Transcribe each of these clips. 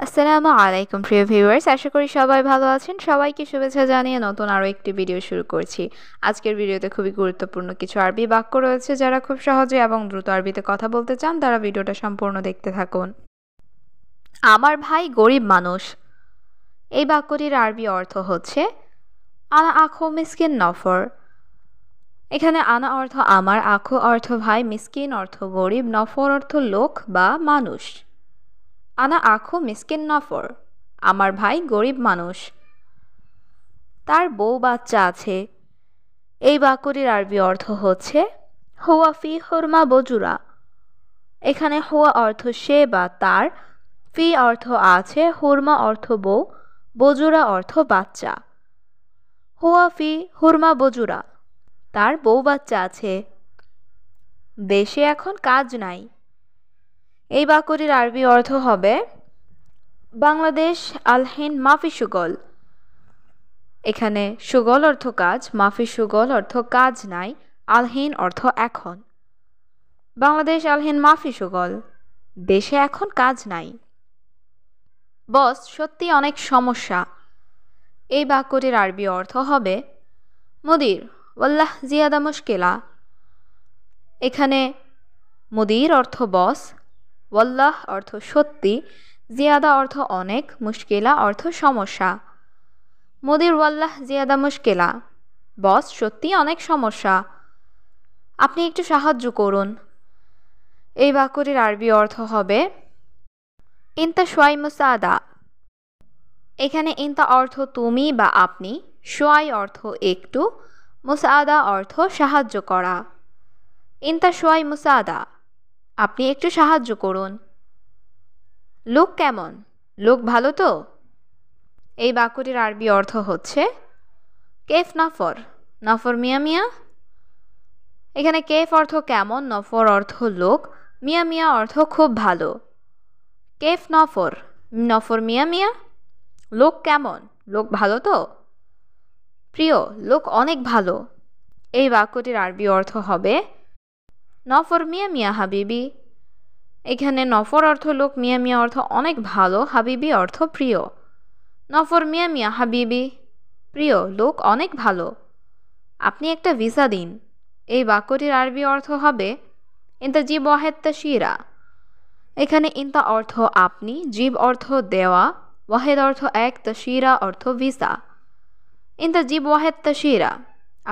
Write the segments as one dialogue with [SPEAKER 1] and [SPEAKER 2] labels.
[SPEAKER 1] আসসালামু আলাইকুম প্রিয় ভিউয়ার্স, আশা করি সবাই ভালো আছেন। সবাইকে শুভেচ্ছা জানিয়ে নতুন আরও একটি ভিডিও শুরু করছি। আজকের ভিডিওতে খুবই গুরুত্বপূর্ণ কিছু আরবি বাক্য রয়েছে। যারা খুব সহজে এবং দ্রুত আরবিতে কথা বলতে চান তারা ভিডিওটা সম্পূর্ণ দেখতে থাকুন। আমার ভাই গরিব মানুষ। এই বাক্যটির আরবি অর্থ হচ্ছে আনা আখো মিসকিন নফর। এখানে আনা অর্থ আমার, আখো অর্থ ভাই, মিসকিন অর্থ গরিব, নফর অর্থ লোক বা মানুষ। আনা আখো মিসকিন নফর, আমার ভাই গরিব মানুষ। তার বউ বাচ্চা আছে। এই বাক্যটির আরবি অর্থ হচ্ছে হুয়া ফি হুরমা বজুরা। এখানে হুয়া অর্থ সে বা তার, ফি অর্থ আছে, হুরমা অর্থ বউ, বজুরা অর্থ বাচ্চা। হুয়া ফি হুরমা বজুরা, তার বউ বাচ্চা আছে। দেশে এখন কাজ নাই। এই বাক্যটির আরবি অর্থ হবে বাংলাদেশ আলহিন মাফি সুগল। এখানে সুগল অর্থ কাজ, মাফি সুগল অর্থ কাজ নাই, আলহিন অর্থ এখন। বাংলাদেশ আলহিন মাফি সুগল, দেশে এখন কাজ নাই। বস সত্যি অনেক সমস্যা। এই বাক্যটির আরবি অর্থ হবে মুদির ওয়াল্লাহ জিয়াদা মুশকিলা। এখানে মুদির অর্থ বস, ওয়াল্লাহ অর্থ সত্যি, জিয়াদা অর্থ অনেক, মুশকিলা অর্থ সমস্যা। মুদির ওয়াল্লাহ জিয়াদা মুশকিলা, বস সত্যি অনেক সমস্যা, আপনি একটু সাহায্য করুন। এই বাক্যটির আরবি অর্থ হবে ইনতা সোয়াই মুসাদা। এখানে ইনতা অর্থ তুমি বা আপনি, সোয়াই অর্থ একটু, মুসাদা অর্থ সাহায্য করা। ইনতা সোয়াই মুসাদা, আপনি একটু সাহায্য করুন। লোক কেমন? লোক ভালো তো? এই বাক্যটির আরবি অর্থ হচ্ছে কেফ নফর, নফর মিয়া মিয়া। এখানে কেফ অর্থ কেমন, নফর অর্থ লোক, মিয়া মিয়া অর্থ খুব ভালো। কেফ নফর, নফর মিয়া মিয়া, লোক কেমন, লোক ভালো তো? প্রিয়, লোক অনেক ভালো। এই বাক্যটির আরবি অর্থ হবে নফর মিয়া মিয়া হাবিবি। এখানে নফর অর্থ লোক, মিয়া মিয়া অর্থ অনেক ভালো, হাবিবি অর্থ প্রিয়। নফর মিয়া মিয়া হাবিবি, প্রিয় লোক অনেক ভালো, আপনি একটা ভিসা দিন। এই বাক্যটির আরবি অর্থ হবে ইনতা জিব ওয়াহেদ তাশিরা। এখানে ইনতা অর্থ আপনি, জিব অর্থ দেওয়া, ওয়াহেদ অর্থ এক, তাশিরা অর্থ ভিসা। ইনতা জিব ওয়াহেদ তাশিরা,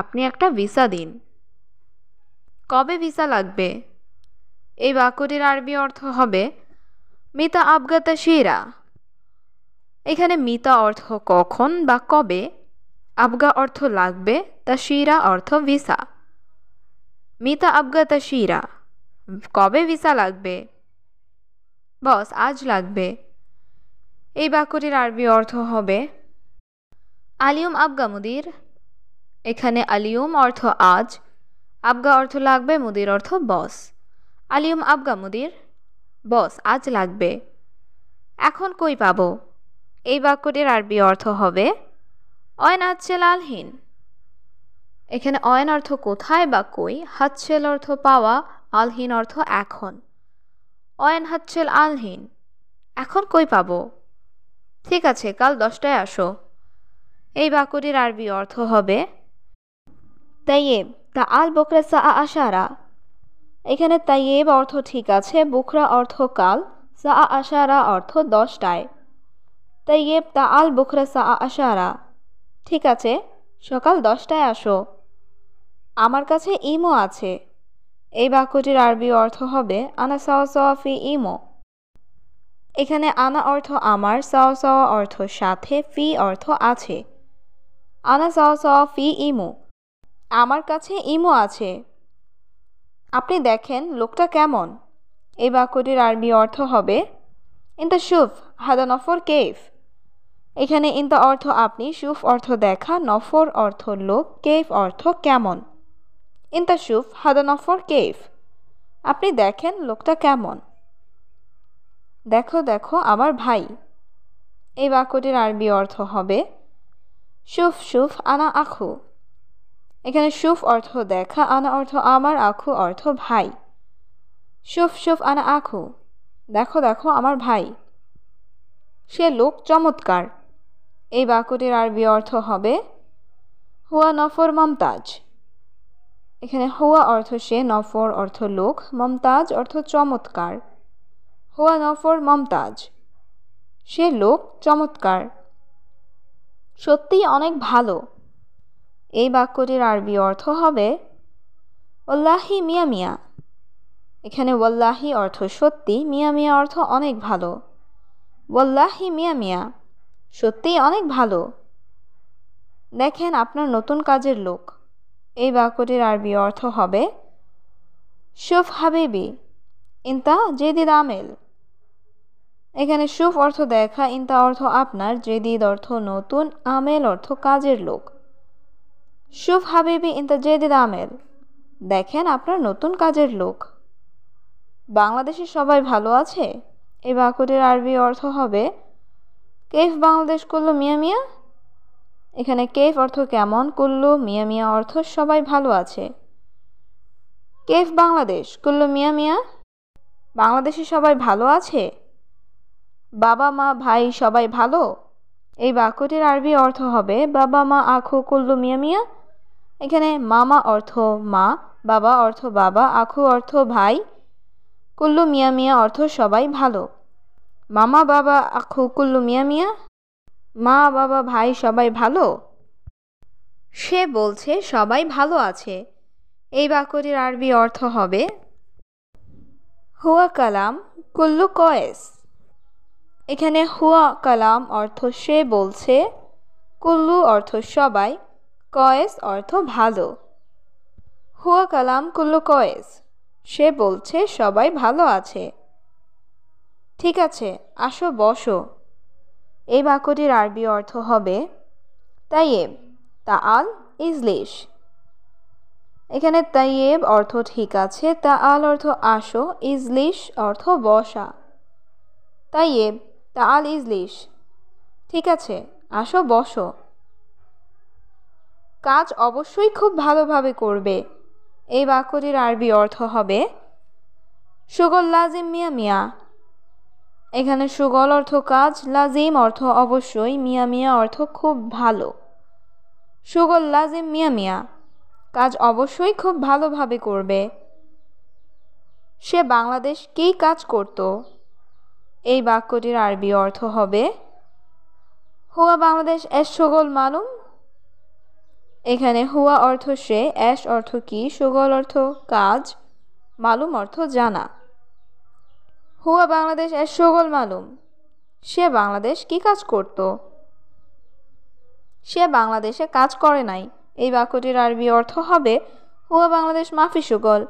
[SPEAKER 1] আপনি একটা ভিসা দিন। কবে ভিসা লাগবে? এই বাক্যটির আরবি অর্থ হবে মিতা আবগা তাশিরা। এখানে মিতা অর্থ কখন বা কবে, আবগা অর্থ লাগবে, তাশিরা অর্থ ভিসা। মিতা আবগা তাশিরা, কবে ভিসা লাগবে? বস আজ লাগবে। এই বাক্যটির আরবি অর্থ হবে আলিয়ুম আবগা মুদির। এখানে আলিয়ুম অর্থ আজ, আবগা অর্থ লাগবে, মুদির অর্থ বস। আলিয়ুম আবগা মুদির, বস আজ লাগবে। এখন কই পাবো? এই বাক্যটির আরবি অর্থ হবে অয়ন হাতছেল আলহিন। এখানে অয়ন অর্থ কোথায় বা কই, হাতছেল অর্থ পাওয়া, আলহিন অর্থ এখন। অয়ন হাতছেল আলহিন, এখন কই পাবো? ঠিক আছে, কাল 10টায় আসো। এই বাক্যটির আরবি অর্থ হবে তাইয়েব তা আল বকরা সা আশারা। এখানে তাইয়েব অর্থ ঠিক আছে, বুকরা অর্থ কাল, সা আশারা অর্থ 10টায়। তাইয়েব তা আল বুকরা সা আশারা, ঠিক আছে সকাল 10টায় আসো। আমার কাছে ইমো আছে। এই বাক্যটির আরবি অর্থ হবে আনা সাওয়া সাওয়া ফি ইমো। এখানে আনা অর্থ আমার, সাওয়া সাওয়া অর্থ সাথে, ফি অর্থ আছে। আনা সাওয়া সাওয়া ফি ইমো, আমার কাছে ইমো আছে। আপনি দেখেন লোকটা কেমন। এই বাক্যটির আরবি অর্থ হবে ইনতা শুফ হাদা নফর কেফ। এখানে ইনতা অর্থ আপনি, শুফ অর্থ দেখা, নফর অর্থ লোক, কেফ অর্থ কেমন। ইনতা শুফ হাদা নফর কেফ, আপনি দেখেন লোকটা কেমন। দেখো দেখো আমার ভাই। এই বাক্যটির আরবি অর্থ হবে শুফ শুফ আনা আখু। এখানে শুফ অর্থ দেখা, আনা অর্থ আমার, আখু অর্থ ভাই। শুফ শুফ আনা আখু, দেখো দেখো আমার ভাই। সে লোক চমৎকার। এই বাক্যটির আরবি অর্থ হবে হুয়া নফর মমতাজ। এখানে হুয়া অর্থ সে, নফর অর্থ লোক, মমতাজ অর্থ চমৎকার। হুয়া নফর মমতাজ, সে লোক চমৎকার। সত্যিই অনেক ভালো। এই বাক্যটির আরবি অর্থ হবে ওয়াল্লাহি মিয়া মিয়া। এখানে ওয়াল্লাহি অর্থ সত্যি, মিয়া মিয়া অর্থ অনেক ভালো। ওয়াল্লাহি মিয়া মিয়া, সত্যিই অনেক ভালো। দেখেন আপনার নতুন কাজের লোক। এই বাক্যটির আরবি অর্থ হবে শুফ হাবিবি ইনতা জেদিদ আমেল। এখানে শুফ অর্থ দেখা, ইনতা অর্থ আপনার, জেদিদ অর্থ নতুন, আমেল অর্থ কাজের লোক। শুফ হাবিবি ইনতা জেদিদ আমেল, দেখেন আপনার নতুন কাজের লোক। বাংলাদেশে সবাই ভালো আছে। এই বাক্যটির আরবি অর্থ হবে কেফ বাংলাদেশ কুল্লু মিয়া মিয়া। এখানে কেফ অর্থ কেমন, কুল্লু মিয়া মিয়া অর্থ সবাই ভালো আছে। কেফ বাংলাদেশ কুল্লু মিয়া মিয়া, বাংলাদেশে সবাই ভালো আছে। বাবা মা ভাই সবাই ভালো। এই বাক্যটির আরবি অর্থ হবে বাবা মা আখু কুল্লু মিয়া মিয়া। এখানে মামা অর্থ মা, বাবা অর্থ বাবা, আখু অর্থ ভাই, কুল্লু মিয়া মিয়া অর্থ সবাই ভালো। মামা বাবা আখু কুল্লু মিয়া মিয়া, মা বাবা ভাই সবাই ভালো। সে বলছে সবাই ভালো আছে। এই বাক্যটির আরবি অর্থ হবে হুয়া কালাম কুল্লু কয়েস। এখানে হুয়া কালাম অর্থ সে বলছে, কুল্লু অর্থ সবাই, কয়েস অর্থ ভালো। হুয়া কালাম কুল্লু কয়েস, সে বলছে সবাই ভালো আছে। ঠিক আছে, আসো বসো। এই বাক্যটির আরবি অর্থ হবে তাইয়েব তাআল ইজলিশ। এখানে তাইয়েব অর্থ ঠিক আছে, তাআল অর্থ আসো, ইজলিশ অর্থ বসা। তাইয়েব তাআল ইজলিশ, ঠিক আছে আসো বসো। কাজ অবশ্যই খুব ভালোভাবে করবে। এই বাক্যটির আরবি অর্থ হবে শুগল লাজিম মিয়া মিয়া। এখানে শুগল অর্থ কাজ, লাজিম অর্থ অবশ্যই, মিয়া মিয়া অর্থ খুব ভালো। শুগল লাজিম মিয়া মিয়া, কাজ অবশ্যই খুব ভালোভাবে করবে। সে বাংলাদেশ কি কাজ করত। এই বাক্যটির আরবি অর্থ হবে হুয়া বাংলাদেশ এস শুগল মালুম। এখানে হুয়া অর্থ সে, এস অর্থ কি, শুগল অর্থ কাজ, মালুম অর্থ জানা। হুয়া বাংলাদেশ এস শুগল মালুম, সে বাংলাদেশ কি কাজ করত। সে বাংলাদেশে কাজ করে নাই। এই বাক্যটির আরবি অর্থ হবে হুয়া বাংলাদেশ মাফি শুগল।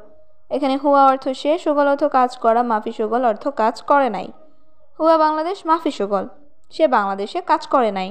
[SPEAKER 1] এখানে হুয়া অর্থ সে, শুগল অর্থ কাজ করা, মাফি শুগল অর্থ কাজ করে নাই। হুয়া বাংলাদেশ মাফি শুগল, সে বাংলাদেশে কাজ করে নাই।